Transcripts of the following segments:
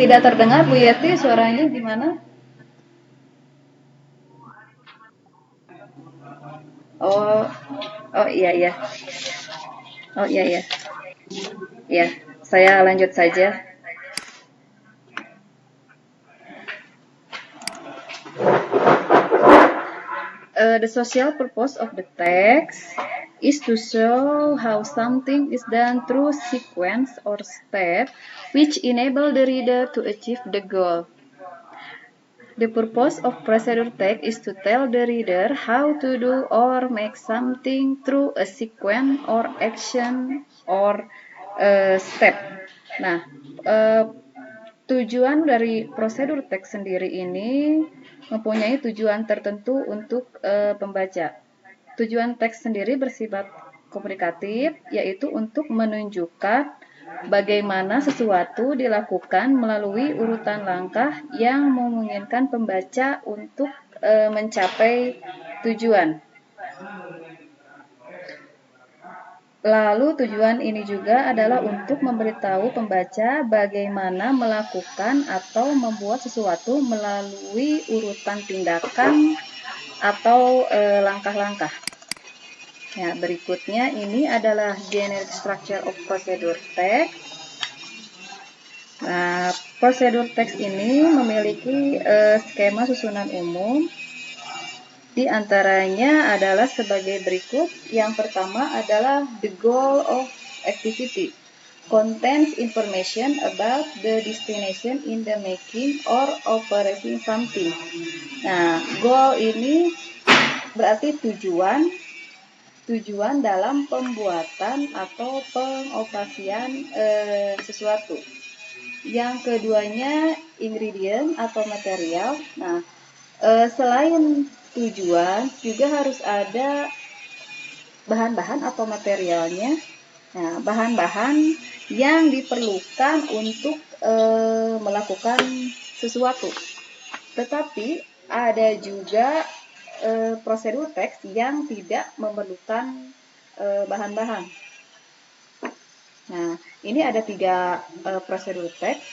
Tidak terdengar Bu Yeti, suaranya gimana? Oh, oh iya iya. Oh iya iya. Ya, saya lanjut saja. The social purpose of the text is to show how something is done through sequence or step which enable the reader to achieve the goal. The purpose of procedure text is to tell the reader how to do or make something through a sequence or action or step. Nah, tujuan dari prosedur teks sendiri ini mempunyai tujuan tertentu untuk pembaca. Tujuan teks sendiri bersifat komunikatif, yaitu untuk menunjukkan bagaimana sesuatu dilakukan melalui urutan langkah yang memungkinkan pembaca untuk mencapai tujuan. Lalu tujuan ini juga adalah untuk memberitahu pembaca bagaimana melakukan atau membuat sesuatu melalui urutan tindakan atau langkah-langkah. Ya, berikutnya ini adalah generic structure of procedure text. Nah, prosedur teks ini memiliki skema susunan umum. Di antaranya adalah sebagai berikut. Yang pertama adalah the goal of activity. Contains information about the destination in the making or operating something. Nah, goal ini berarti tujuan dalam pembuatan atau pengoperasian sesuatu. Yang keduanya ingredient atau material. Nah, selain tujuan juga harus ada bahan-bahan atau materialnya. Nah, bahan-bahan yang diperlukan untuk melakukan sesuatu. Tetapi ada juga prosedur teks yang tidak memerlukan bahan-bahan. Nah, ini ada 3 prosedur teks.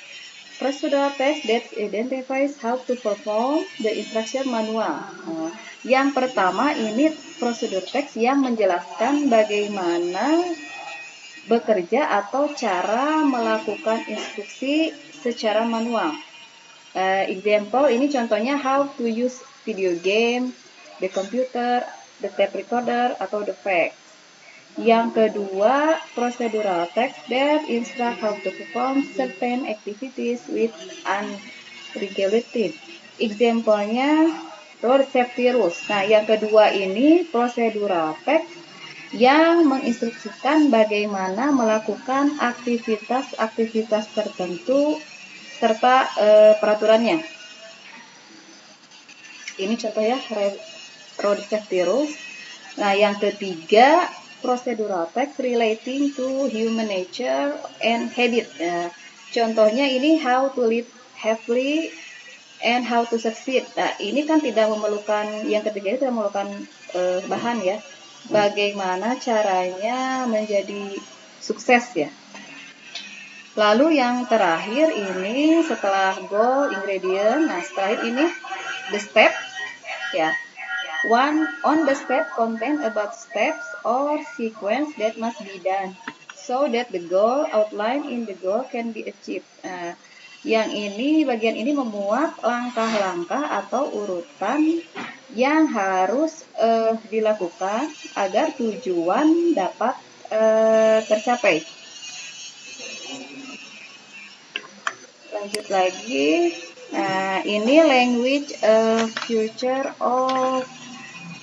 Procedural text that identifies how to perform the instruction manual. Yang pertama ini prosedur teks yang menjelaskan bagaimana bekerja atau cara melakukan instruksi secara manual. Example ini contohnya how to use video game, the computer, the tape recorder, atau the fax. Yang kedua, procedural text that instruct how to perform certain activities with unregulated. Example-nya road safety rules. Nah, yang kedua ini procedural text yang menginstruksikan bagaimana melakukan aktivitas-aktivitas tertentu serta peraturannya. Ini contohnya road safety rules. Nah, yang ketiga, procedural text relating to human nature and habit. Contohnya ini how to live happily and how to succeed. Nah, ini kan tidak memerlukan, yang ketiga itu tidak memerlukan bahan ya. Bagaimana caranya menjadi sukses ya. Lalu yang terakhir ini setelah goal, ingredient, nah setelah ini the step ya. One on the step contain about steps or sequence that must be done so that the goal outline in the goal can be achieved. Yang ini bagian ini memuat langkah-langkah atau urutan yang harus dilakukan agar tujuan dapat tercapai. Lanjut lagi. Nah, ini language future of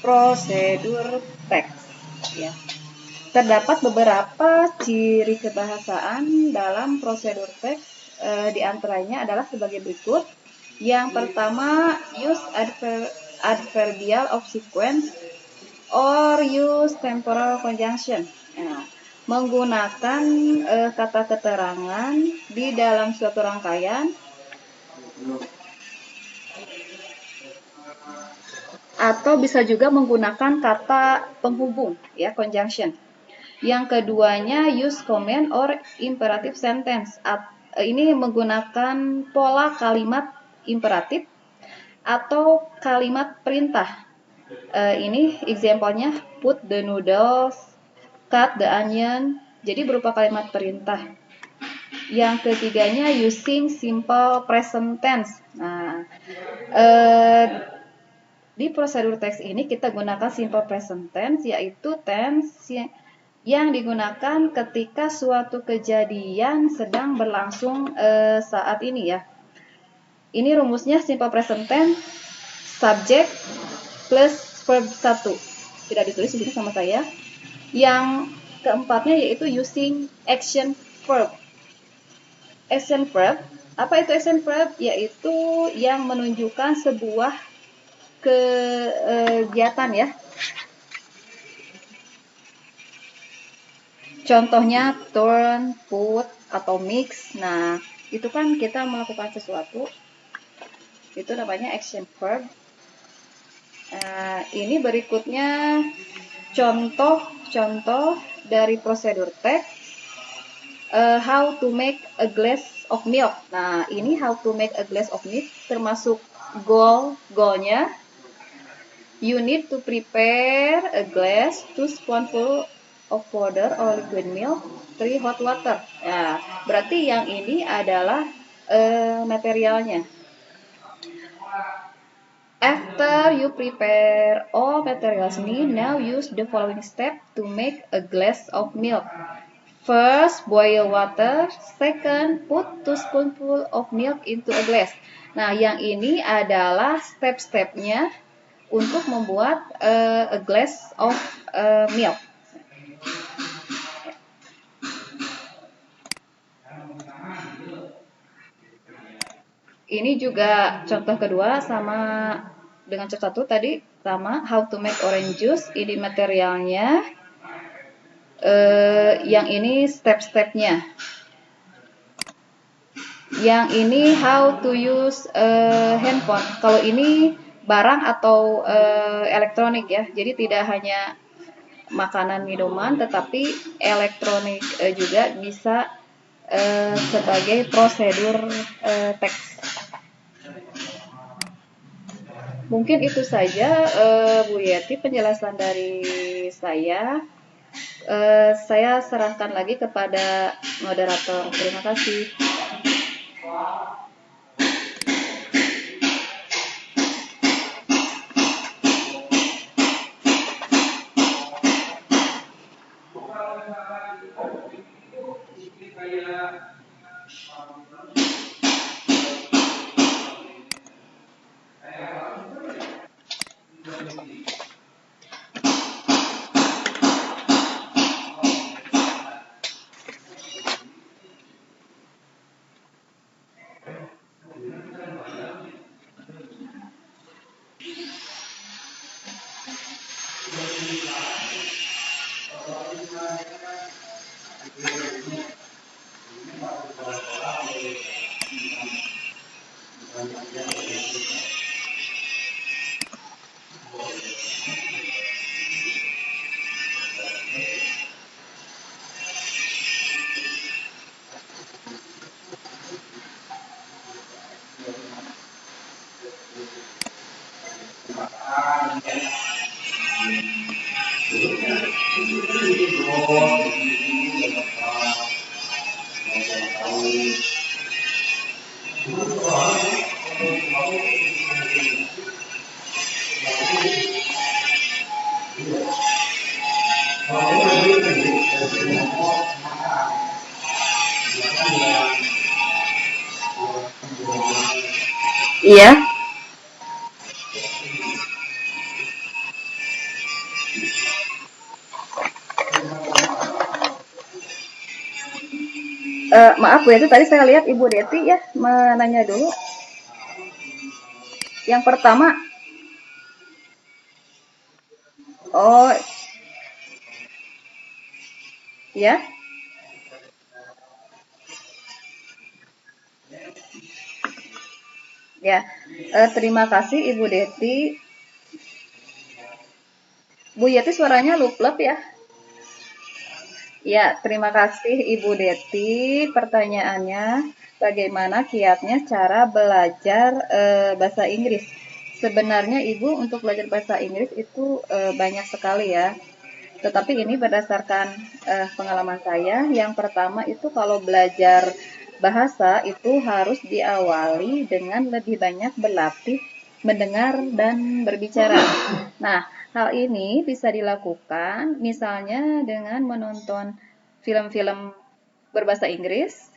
prosedur teks ya. Terdapat beberapa ciri kebahasaan dalam prosedur teks, di antaranya adalah sebagai berikut. Yang pertama, use adverbial of sequence or use temporal conjunction. Nah, menggunakan kata keterangan di dalam suatu rangkaian atau bisa juga menggunakan kata penghubung ya, conjunction. Yang keduanya use command or imperative sentence ini menggunakan pola kalimat imperatif atau kalimat perintah. Ini example-nya put the noodles, cut the onion, jadi berupa kalimat perintah. Yang ketiganya using simple present tense. Nah, di prosedur teks ini kita gunakan simple present tense, yaitu tense yang digunakan ketika suatu kejadian sedang berlangsung saat ini ya. Ini rumusnya simple present tense, subject plus verb 1. Tidak ditulis di sini sama saya. Yang keempatnya yaitu using action verb. Action verb, apa itu action verb? Yaitu yang menunjukkan sebuah kegiatan ya. Contohnya turn, put, atau mix. Nah, itu kan kita melakukan sesuatu. Itu namanya action verb. Ini berikutnya contoh-contoh dari prosedur teks. How to make a glass of milk. Nah, ini how to make a glass of milk termasuk goalnya. You need to prepare a glass, 2 spoonful of powder or liquid milk, 3 hot water. Ya, berarti yang ini adalah materialnya. After you prepare all materials need, now use the following step to make a glass of milk. First, boil water. Second, put 2 spoonful of milk into a glass. Nah, yang ini adalah step-stepnya untuk membuat a glass of milk. Ini juga contoh kedua sama dengan contoh satu tadi sama how to make orange juice. Ini materialnya. Yang ini step-stepnya. Yang ini how to use handphone. Kalau ini barang atau elektronik ya. Jadi tidak hanya makanan minuman, tetapi elektronik juga bisa sebagai prosedur teks. Mungkin itu saja Bu Yeti penjelasan dari saya. Saya serahkan lagi kepada moderator. Terima kasih. Iya. Maaf Bu Yeti, tadi saya lihat Ibu Deti ya menanya dulu. Yang pertama, oh ya, ya. Terima kasih Ibu Deti. Bu Yeti suaranya luplep ya. Ya, terima kasih Ibu Deti. Pertanyaannya, bagaimana kiatnya cara belajar bahasa Inggris? Sebenarnya Ibu untuk belajar bahasa Inggris itu banyak sekali ya. Tetapi ini berdasarkan pengalaman saya. Yang pertama itu kalau belajar bahasa itu harus diawali dengan lebih banyak berlatih mendengar dan berbicara. Nah, hal ini bisa dilakukan misalnya dengan menonton film-film berbahasa Inggris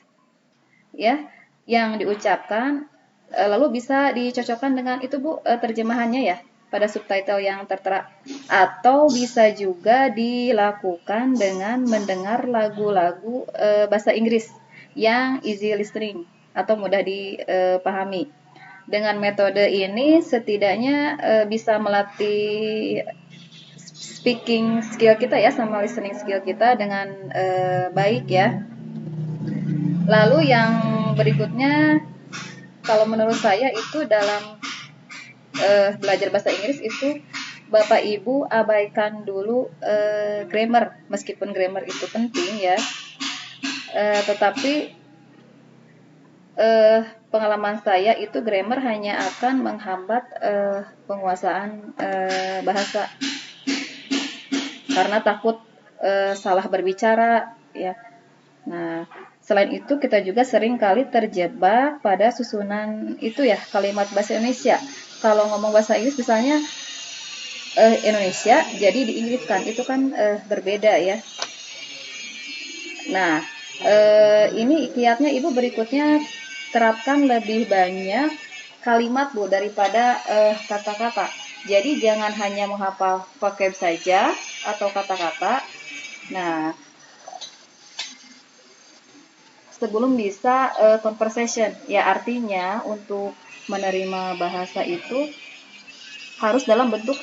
ya yang diucapkan lalu bisa dicocokkan dengan itu Bu terjemahannya ya pada subtitle yang tertera atau bisa juga dilakukan dengan mendengar lagu-lagu bahasa Inggris yang easy listening atau mudah dipahami. Dengan metode ini setidaknya bisa melatih speaking skill kita ya sama listening skill kita dengan baik ya. Lalu yang berikutnya kalau menurut saya itu dalam belajar bahasa Inggris itu Bapak Ibu abaikan dulu grammar, meskipun grammar itu penting ya, tetapi pengalaman saya itu grammar hanya akan menghambat penguasaan bahasa karena takut salah berbicara ya. Nah, selain itu kita juga sering kali terjebak pada susunan itu ya kalimat bahasa Indonesia. Kalau ngomong bahasa Inggris misalnya Indonesia jadi diinggriskan itu kan berbeda ya. Nah, ini kiatnya Ibu berikutnya terapkan lebih banyak kalimat Bu daripada kata-kata. Jadi jangan hanya menghafal vocab saja atau kata-kata. Nah, sebelum bisa conversation, ya artinya untuk menerima bahasa itu harus dalam bentuk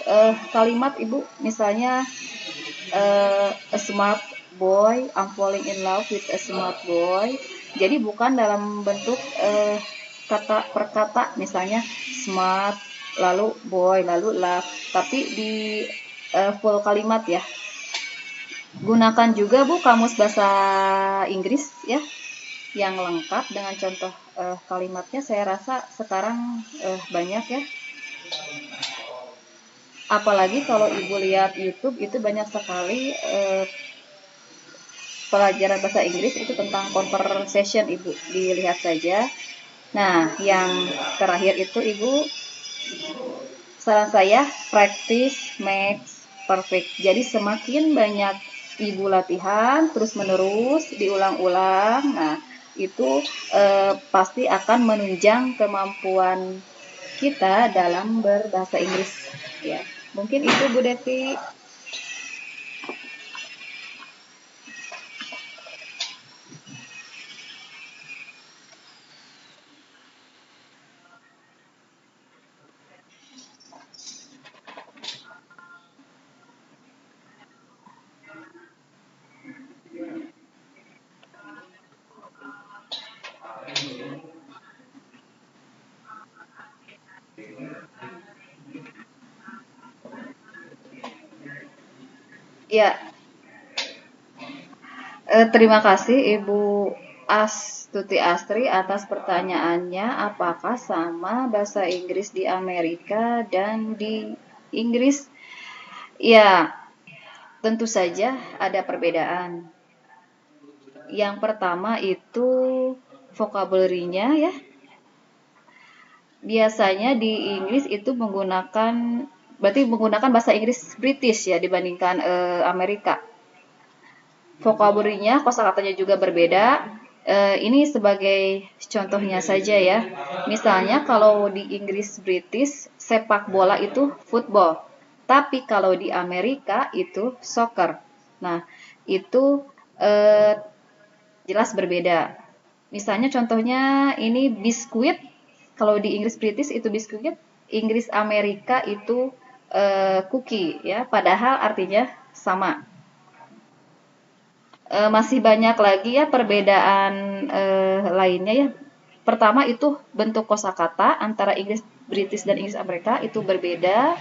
kalimat Ibu, misalnya a smart boy, I'm falling in love with a smart boy. Jadi bukan dalam bentuk kata per kata, misalnya smart, lalu boy, lalu love, tapi di full kalimat ya. Gunakan juga Bu kamus bahasa Inggris ya yang lengkap dengan contoh kalimatnya. Saya rasa sekarang banyak ya. Apalagi kalau Ibu lihat YouTube itu banyak sekali pelajaran bahasa Inggris itu tentang conversation Ibu, dilihat saja. Nah, yang terakhir itu Ibu, saran saya practice makes perfect. Jadi semakin banyak Ibu latihan terus-menerus diulang-ulang, nah itu pasti akan menunjang kemampuan kita dalam berbahasa Inggris ya. Mungkin itu Bu Deti. Ya, terima kasih Ibu Astuti Astri atas pertanyaannya. Apakah sama bahasa Inggris di Amerika dan di Inggris? Ya, tentu saja ada perbedaan. Yang pertama itu vocabulary-nya ya. Biasanya di Inggris itu berarti menggunakan bahasa Inggris British ya dibandingkan Amerika. Vocabulary-nya, kosakatanya juga berbeda. Ini sebagai contohnya saja ya. Misalnya kalau di Inggris British sepak bola itu football, tapi kalau di Amerika itu soccer. Nah, itu eh, jelas berbeda. Misalnya contohnya ini biskuit, kalau di Inggris British itu biskuit, Inggris Amerika itu cookie ya, padahal artinya sama. Masih banyak lagi ya perbedaan lainnya ya. Pertama itu bentuk kosakata antara Inggris British dan Inggris Amerika itu berbeda.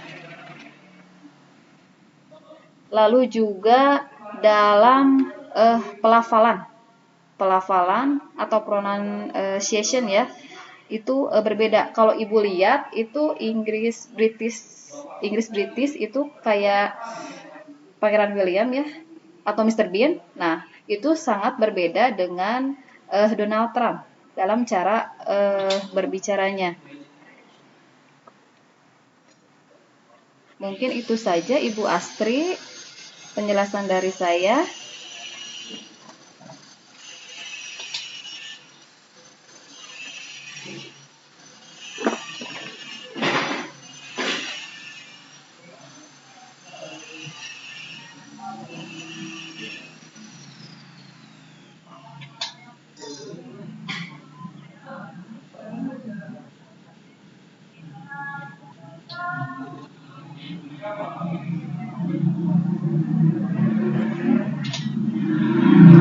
Lalu juga dalam pelafalan, atau pronunciation ya, itu berbeda. Kalau ibu lihat itu Inggris British itu kayak Pangeran William ya, atau Mr. Bean. Nah, itu sangat berbeda dengan Donald Trump dalam cara berbicaranya. Mungkin itu saja Ibu Astri penjelasan dari saya.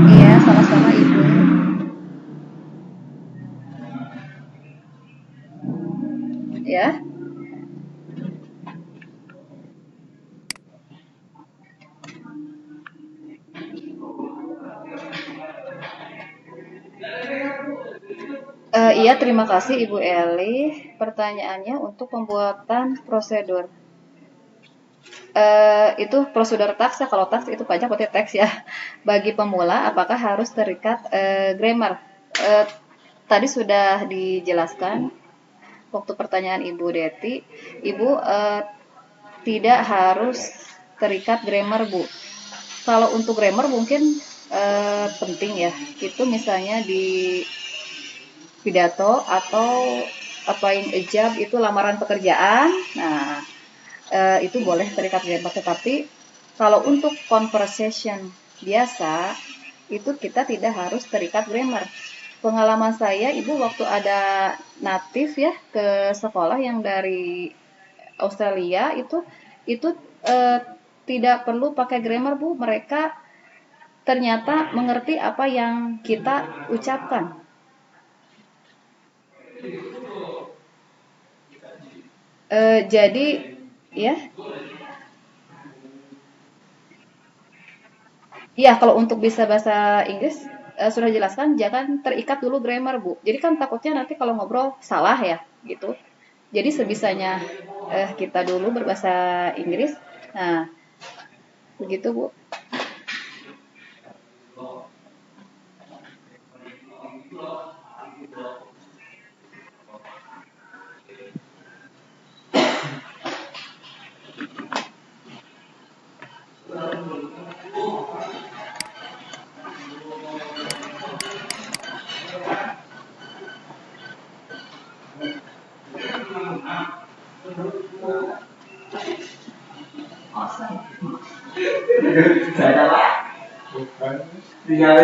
Iya, sama-sama Ibu. Ya. Iya, terima kasih Ibu Eli. Pertanyaannya untuk pembuatan prosedur. Itu prosedur tax ya. Kalau tax itu pajak berarti tax ya. Bagi pemula, apakah harus terikat grammar? Tadi sudah dijelaskan waktu pertanyaan Ibu Deti. Ibu tidak harus terikat grammar, Bu. Kalau untuk grammar mungkin penting ya. Itu misalnya di pidato atau applying a job itu lamaran pekerjaan. Nah, itu boleh terikat grammar, tetapi kalau untuk conversation biasa itu kita tidak harus terikat grammar. Pengalaman saya, Ibu waktu ada native ya ke sekolah yang dari Australia itu tidak perlu pakai grammar, Bu. Mereka ternyata mengerti apa yang kita ucapkan. Jadi ya, iya, kalau untuk bisa bahasa Inggris sudah jelaskan jangan terikat dulu grammar, Bu. Jadi kan takutnya nanti kalau ngobrol salah ya, gitu. Jadi sebisanya kita dulu berbahasa Inggris. Nah, begitu, Bu. Saya Pak. Tinggal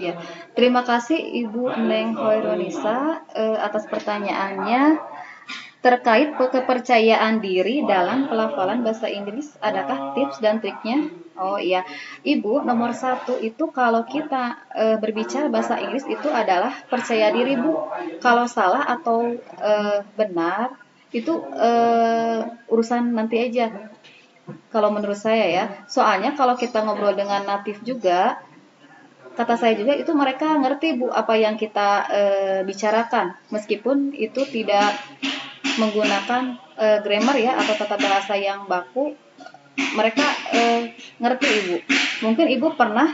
Ya, terima kasih Ibu Neng Hoironisa atas pertanyaannya terkait kepercayaan diri dalam pelafalan bahasa Inggris. Adakah tips dan triknya? Oh iya, Ibu, nomor satu itu kalau kita berbicara bahasa Inggris itu adalah percaya diri, Bu. Kalau salah atau benar itu urusan nanti aja. Kalau menurut saya ya, soalnya kalau kita ngobrol dengan native juga, kata saya juga itu mereka ngerti Bu apa yang kita bicarakan, meskipun itu tidak menggunakan grammar ya atau tata bahasa yang baku, mereka ngerti Ibu. Mungkin Ibu pernah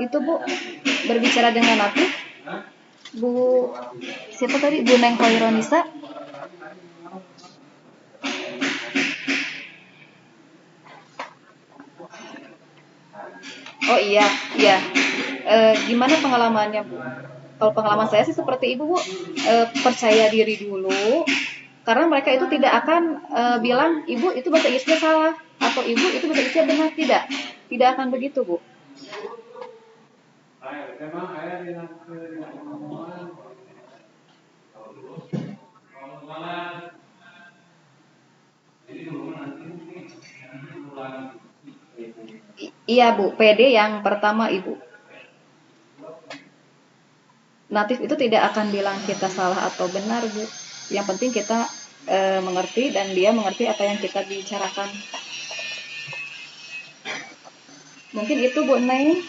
itu Bu berbicara dengan natif, Bu siapa tadi, Bu Neng Hoironisa. Oh iya, iya. Gimana pengalamannya, Bu? Kalau pengalaman saya sih seperti Ibu, Bu. Percaya diri dulu, karena mereka itu tidak akan bilang, Ibu itu bahasa Inggrisnya salah, atau Ibu itu bahasa Inggrisnya benar. Tidak. Tidak akan begitu, Bu. Iya Bu, PD yang pertama Ibu. Natif itu tidak akan bilang kita salah atau benar Bu. Yang penting kita mengerti dan dia mengerti apa yang kita bicarakan. Mungkin itu Bu Neng.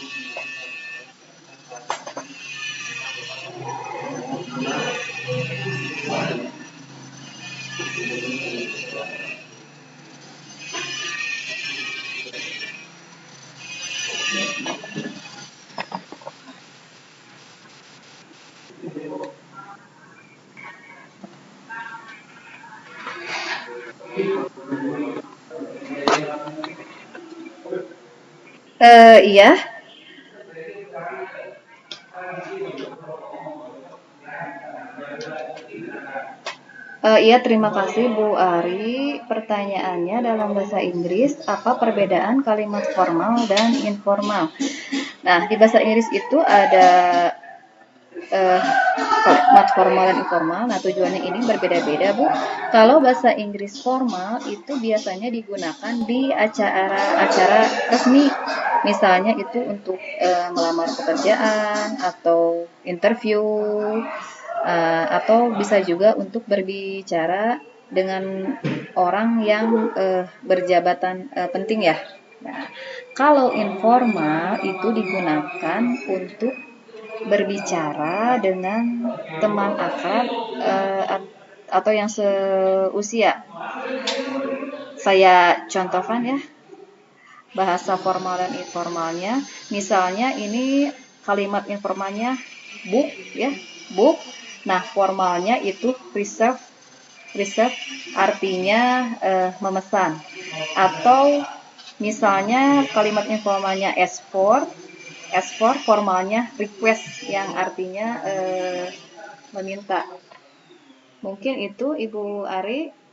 Iya. Iya, terima kasih Bu Ari. Pertanyaannya dalam bahasa Inggris, apa perbedaan kalimat formal dan informal? Nah, di bahasa Inggris itu ada kalimat formal dan informal. Nah, tujuannya ini berbeda-beda, Bu. Kalau bahasa Inggris formal itu biasanya digunakan di acara-acara resmi. Misalnya itu untuk melamar pekerjaan atau interview, atau bisa juga untuk berbicara dengan orang yang berjabatan penting ya. Nah, kalau informal itu digunakan untuk berbicara dengan teman akrab atau yang seusia. Saya contohkan ya bahasa formal dan informalnya. Misalnya ini kalimat informalnya book ya, book. Nah, formalnya itu reserve. Reserve artinya memesan. Atau misalnya kalimat informalnya ask for formalnya request yang artinya meminta. Mungkin itu Ibu Ari.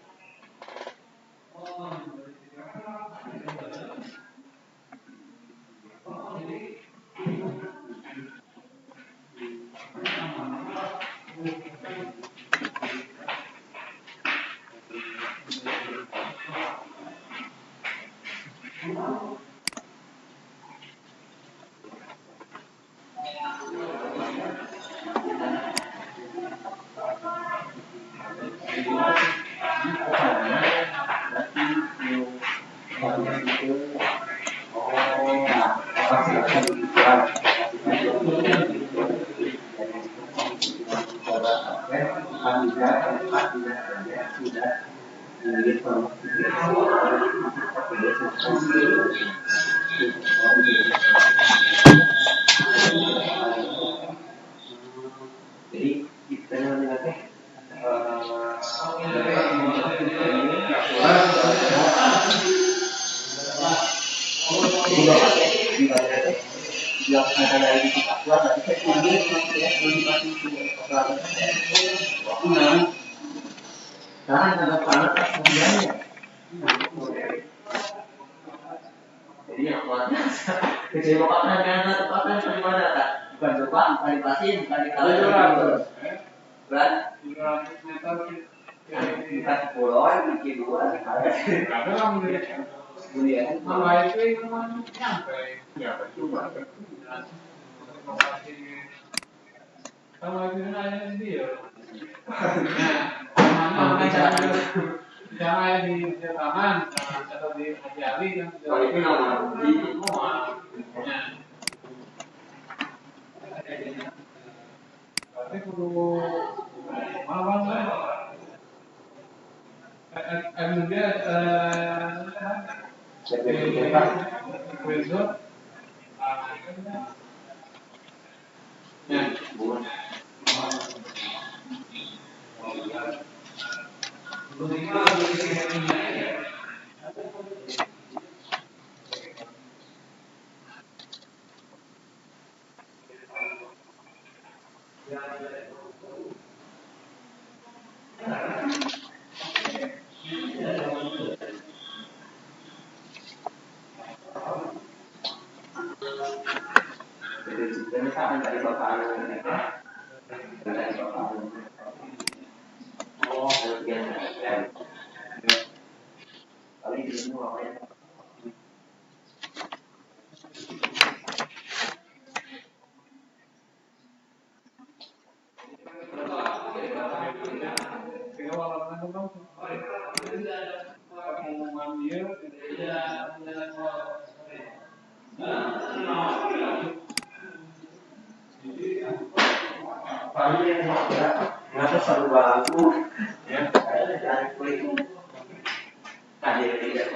Kenapa selalu balaku? Ya, dari kulit. Tadi tidak.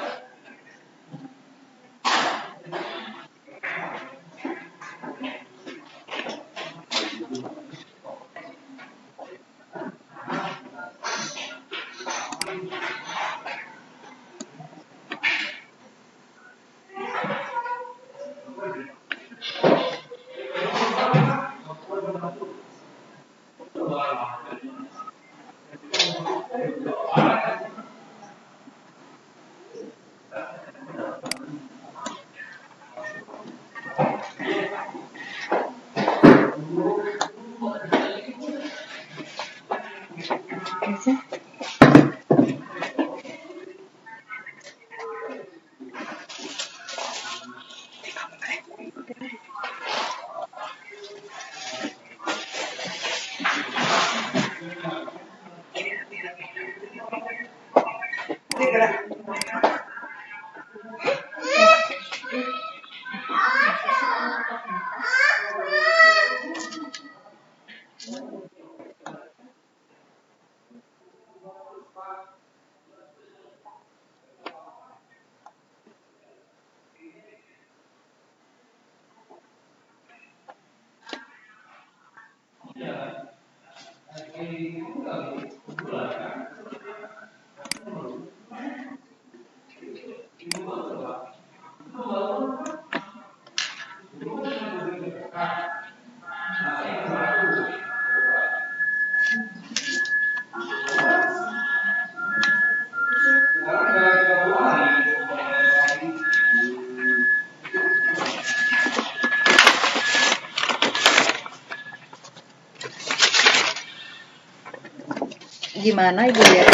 Gimana Ibu ya?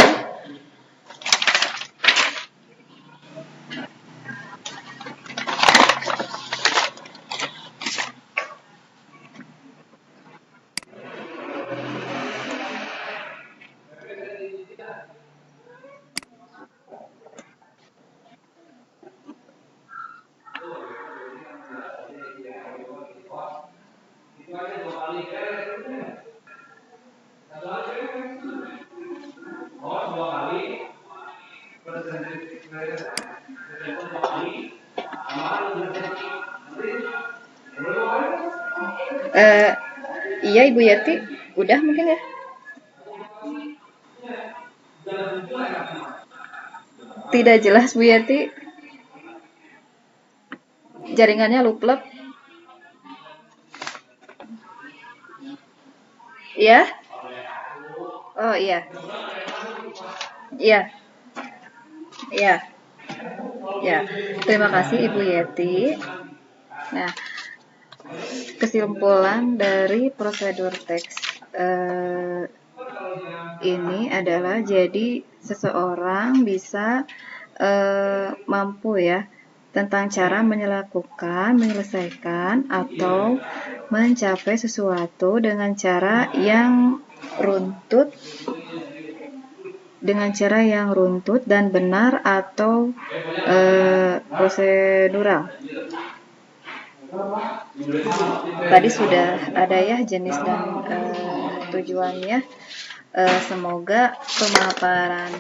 Eh, iya Ibu Yati, udah mungkin ya? Tidak jelas Bu Yati, jaringannya luplep. Ya? Oh iya, iya, iya, ya. Terima kasih Ibu Yati. Nah, kesimpulan dari prosedur teks ini adalah jadi seseorang bisa mampu ya tentang cara menyelesaikan atau mencapai sesuatu dengan cara yang runtut dan benar atau prosedural. Tadi sudah ada ya jenis dan tujuannya. Semoga pemaparan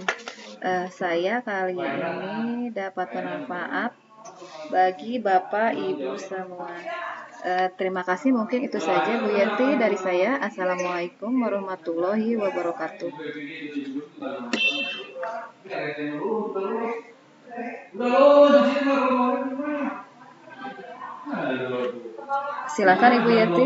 saya kali ini dapat bermanfaat bagi Bapak Ibu semua. Terima kasih, mungkin itu saja Bu Yanti dari saya. Assalamualaikum warahmatullahi wabarakatuh. Silakan Ibu Yanti.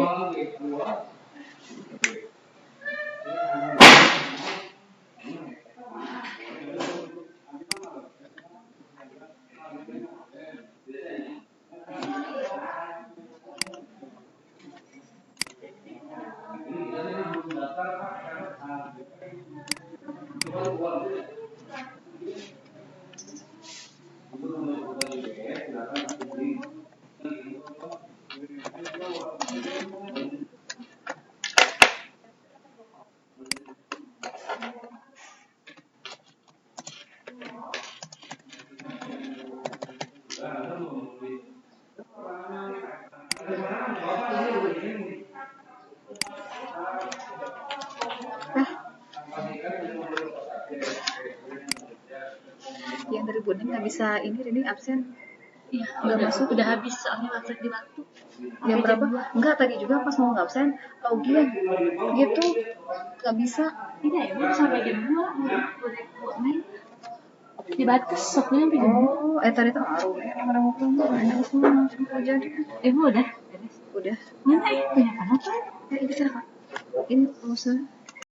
Bunda nggak bisa ini absen. Iya, Nggak masuk. udah habis soalnya waktu di waktu. Jam berapa? Enggak, tadi juga pas mau ngabsen, Augian gitu, nggak bisa. Tidak ya, Bu, sampai jam 2 buat main. Dibatas soknya sampai jam 2. Oh, tadi tuh aruh ya orang-orang banyak semua langsung hujan. Bu, udah. Udah. Mana ya? Punya apa? Ini silakan. Ini urusan